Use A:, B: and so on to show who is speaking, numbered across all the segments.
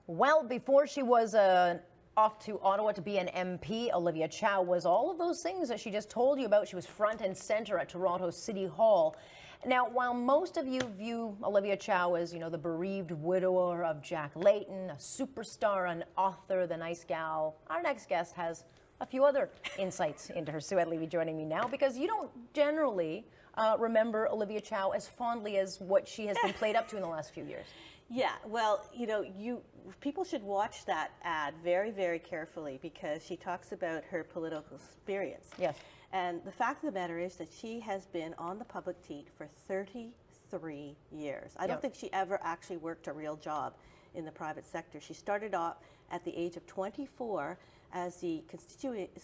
A: Well, before she was off to Ottawa to be an MP, Olivia Chow was all of those things that she just told you about. She was front and center at Toronto City Hall. Now, while most of you view Olivia Chow as, the bereaved widower of Jack Layton, a superstar, an author, the nice gal, our next guest has a few other insights into her. Sue Levy joining me now, because you don't generally remember Olivia Chow as fondly as what she has been played up to in the last few years.
B: Yeah, well, people should watch that ad very, very carefully, because she talks about her political experience.
A: Yes.
B: And the fact of the matter is that she has been on the public teat for 33 years. I don't think she ever actually worked a real job in the private sector. She started off at the age of 24 as the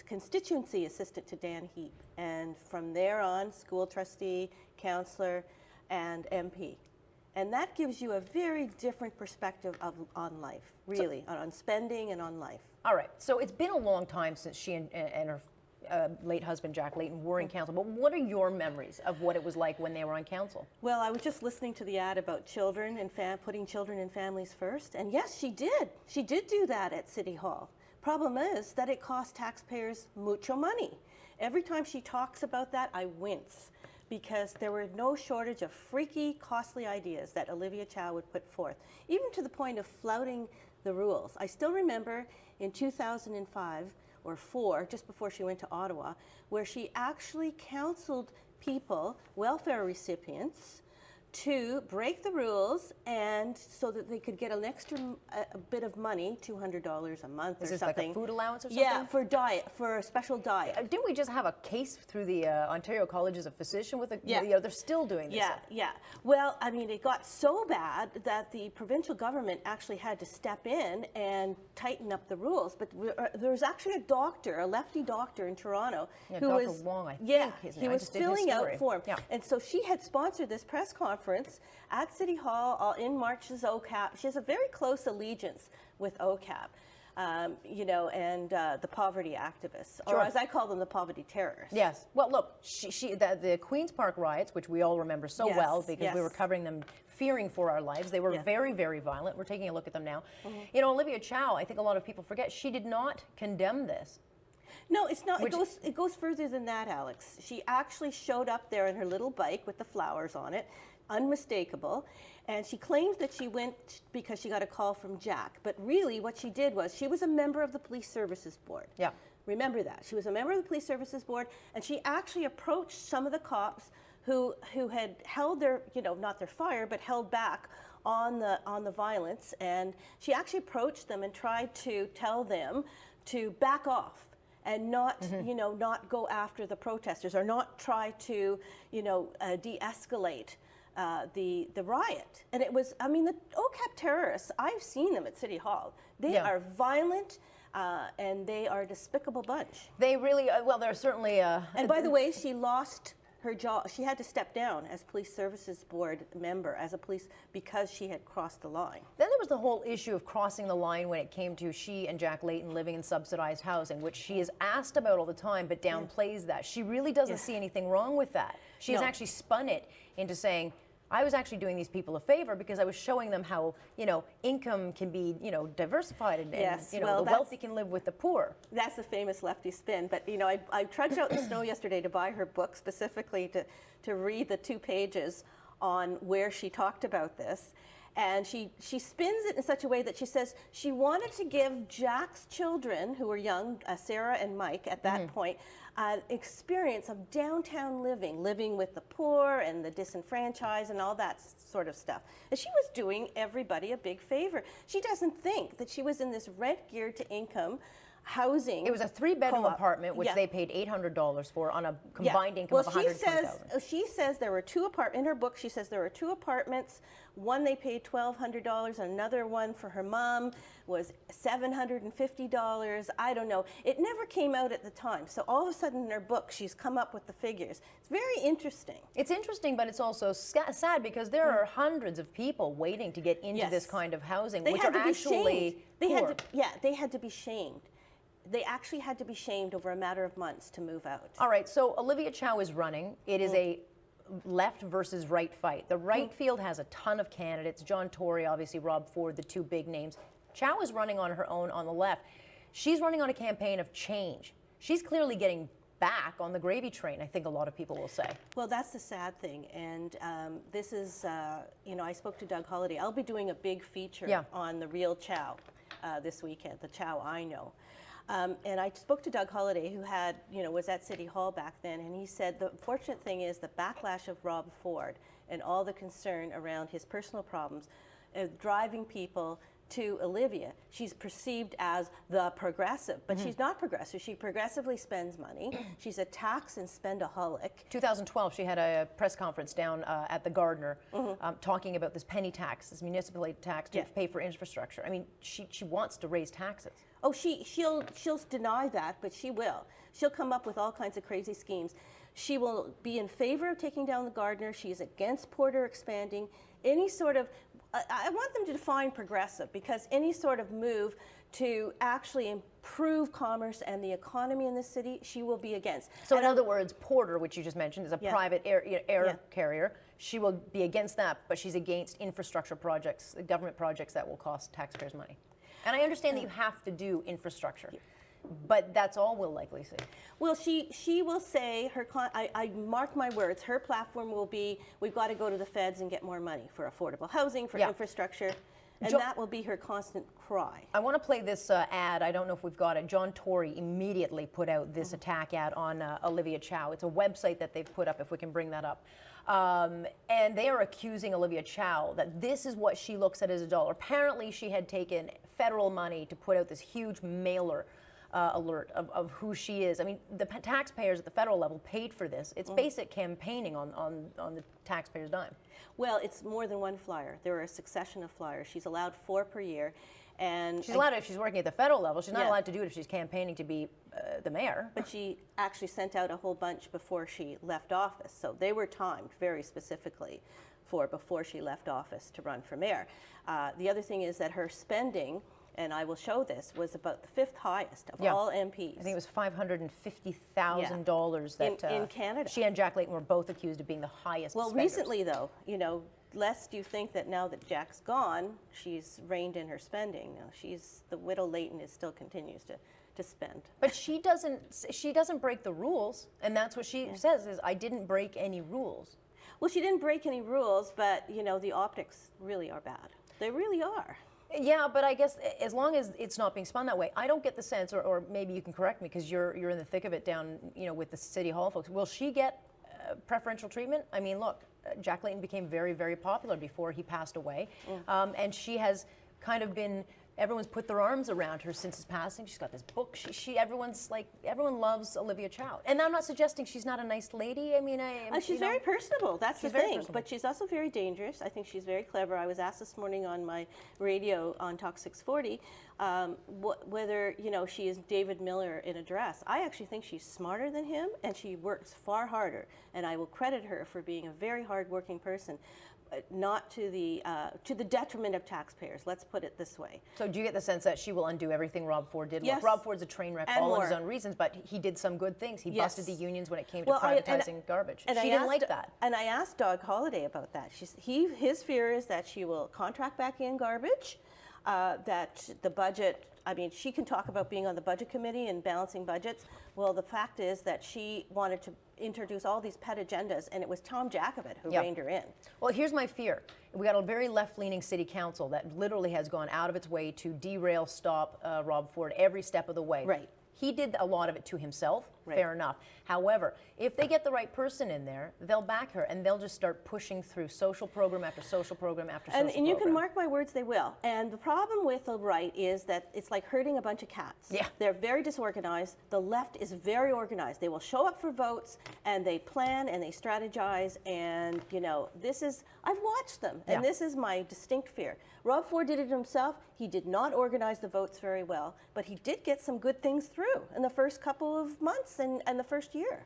B: constituency assistant to Dan Heap. And from there on, school trustee, councillor, and MP. And that gives you a very different perspective on life, really, on spending and on life.
A: All right, so it's been a long time since she and her late husband, Jack Layton, were in council, but what are your memories of what it was like when they were on council?
B: Well, I was just listening to the ad about children and putting children and families first, and yes, she did. She did do that at City Hall. Problem is that it cost taxpayers mucho money. Every time she talks about that, I wince, because there were no shortage of freaky, costly ideas that Olivia Chow would put forth, even to the point of flouting the rules. I still remember in 2005 or 4, just before she went to Ottawa, where she actually counseled people, welfare recipients, to break the rules, and so that they could get an extra bit of money, $200 a month or something.
A: Is this like a food allowance or something?
B: Yeah, for a special diet.
A: Didn't we just have a case through the Ontario Colleges of Physicians with they're still doing this?
B: Yeah. Well, I mean, it got so bad that the provincial government actually had to step in and tighten up the rules. But there was actually a doctor, a lefty doctor in Toronto, who
A: Dr.
B: was
A: Wong, I think his name.
B: He was filling out form, and so she had sponsored this press conference at City Hall in March's OCAP. She has a very close allegiance with OCAP, and the poverty activists, or as I call them, the poverty terrorists.
A: Yes. Well, look, the Queen's Park riots, which we all remember so well because we were covering them, fearing for our lives. They were very, very violent. We're taking a look at them now. Mm-hmm. Olivia Chow, I think a lot of people forget, she did not condemn this.
B: No, it's not. It goes further than that, Alex. She actually showed up there in her little bike with the flowers on it, unmistakable, and she claims that she went because she got a call from Jack. But really, what she did was she was a member of the Police Services Board. Yeah. Remember that. She was a member of the Police Services Board, and she actually approached some of the cops who had held their, not their fire, but held back on the violence, and she actually approached them and tried to tell them to back off and not, not go after the protesters, or not try to, de-escalate the riot. And it was, the OCAP terrorists, I've seen them at City Hall. They are violent, and they are a despicable bunch.
A: They really, they're certainly...
B: and by the way, she lost her job. She had to step down as Police Services Board member, because she had crossed the line.
A: Then there was the whole issue of crossing the line when it came to she and Jack Layton living in subsidized housing, which she is asked about all the time, but downplays that. She really doesn't see anything wrong with that. She has actually spun it into saying, I was actually doing these people a favor because I was showing them how, income can be, diversified, and the wealthy can live with the poor.
B: That's the famous lefty spin. But, I trudged out in the snow yesterday to buy her book, specifically to read the 2 pages on where she talked about this. And she spins it in such a way that she says she wanted to give Jack's children, who were young, Sarah and Mike at that point, an experience of downtown living with the poor and the disenfranchised and all that sort of stuff. And she was doing everybody a big favor. She doesn't think that she was in this rent geared to income housing.
A: It was a 3-bedroom apartment, which they paid $800 for on a combined income of $120,000.
B: She says there were 2 apartments. In her book, she says there were 2 apartments. One they paid $1,200. Another one for her mom was $750. I don't know. It never came out at the time. So all of a sudden in her book, she's come up with the figures. It's very interesting.
A: It's interesting, but it's also sad because there are hundreds of people waiting to get into this kind of housing, which are actually poor.
B: They had to be shamed. They actually had to be shamed over a matter of months to move out.
A: All right, so Olivia Chow is running. It is a left versus right fight. The right field has a ton of candidates. John Tory, obviously Rob Ford, the 2 big names. Chow is running on her own on the left. She's running on a campaign of change. She's clearly getting back on the gravy train, I think a lot of people will say.
B: Well, that's the sad thing. And this is, I spoke to Doug Holliday. I'll be doing a big feature on the real Chow this weekend, the Chow I know. And I spoke to Doug Holliday, who was at City Hall back then, and he said the fortunate thing is the backlash of Rob Ford and all the concern around his personal problems driving people to Olivia. She's perceived as the progressive, but she's not progressive. She progressively spends money. She's a tax and spendaholic.
A: 2012, she had a press conference down at the Gardner talking about this penny tax, this municipal tax to pay for infrastructure. I mean, she wants to raise taxes.
B: Oh, she'll deny that, but she will. She'll come up with all kinds of crazy schemes. She will be in favor of taking down the Gardner. She's against Porter expanding. Any sort of, I want them to define progressive, because any sort of move to actually improve commerce and the economy in the city, she will be against.
A: So in other words, Porter, which you just mentioned, is a private air carrier. She will be against that, but she's against infrastructure projects, government projects that will cost taxpayers money. And I understand that you have to do infrastructure, but that's all we'll likely see.
B: Well, she will say, I mark my words, her platform will be, we've got to go to the feds and get more money for affordable housing, for infrastructure, and that will be her constant cry. I
A: want to play this ad. I don't know if we've got it. John Tory immediately put out this attack ad on Olivia Chow. It's a website that they've put up, if we can bring that up. And they are accusing Olivia Chow that this is what she looks at as a dollar. Apparently, she had taken federal money to put out this huge mailer alert of who she is. I mean, the taxpayers at the federal level paid for this. It's basic campaigning on the taxpayers' dime.
B: Well, it's more than one flyer. There are a succession of flyers. She's allowed 4 per year. And
A: she's allowed it if she's working at the federal level. She's not allowed to do it if she's campaigning to be the mayor.
B: But she actually sent out a whole bunch before she left office. So they were timed very specifically for before she left office to run for mayor. The other thing is that her spending, and I will show this, was about the 5th highest of all MPs.
A: I think it was $550,000 that
B: in Canada.
A: She and Jack Layton were both accused of being the highest
B: Well,
A: spenders.
B: recently though, lest you think that now that Jack's gone, she's reined in her spending. No, the widow Layton still continues to spend.
A: But she doesn't break the rules, and that's what she says is, I didn't break any rules.
B: Well, she didn't break any rules, but the optics really are bad. They really are.
A: Yeah, but I guess as long as it's not being spun that way, I don't get the sense, or maybe you can correct me because you're in the thick of it down, with the City Hall folks. Will she get preferential treatment? I mean, look, Jack Layton became very, very popular before he passed away, and she has kind of been. Everyone's put their arms around her since his passing. She's got this book. Everyone loves Olivia Chow. And I'm not suggesting she's not a nice lady. I mean,
B: she's very personable. That's the thing. But she's also very dangerous. I think she's very clever. I was asked this morning on my radio on Talk 640 whether she is David Miller in a dress. I actually think she's smarter than him, and she works far harder. And I will credit her for being a very hard-working person. Not to the detriment of taxpayers. Let's put it this way.
A: So do you get the sense that she will undo everything Rob Ford did?
B: Yes.
A: Look, Rob Ford's a train wreck, all on his own reasons, but he did some good things. He busted the unions when it came to privatizing garbage.
B: And
A: she didn't like that.
B: And I asked Doug Holliday about that. His fear is that she will contract back in garbage, that the budget. I mean, she can talk about being on the budget committee and balancing budgets. Well, the fact is that she wanted to introduce all these pet agendas, and it was Tom Jacobit who reined her in.
A: Well, here's my fear. We got a very left-leaning city council that literally has gone out of its way to derail, stop Rob Ford every step of the way.
B: Right.
A: He did a lot of it to himself, fair enough. However, if they get the right person in there, they'll back her, and they'll just start pushing through social program after social program after social program.
B: And you can mark my words, they will. And the problem with the right is that it's like herding a bunch of cats.
A: Yeah.
B: They're very disorganized. The left is very organized. They will show up for votes, and they plan, and they strategize, and, this is, I've watched them, and this is my distinct fear. Rob Ford did it himself. He did not organize the votes very well, but he did get some good things through in the first couple of months and the first year.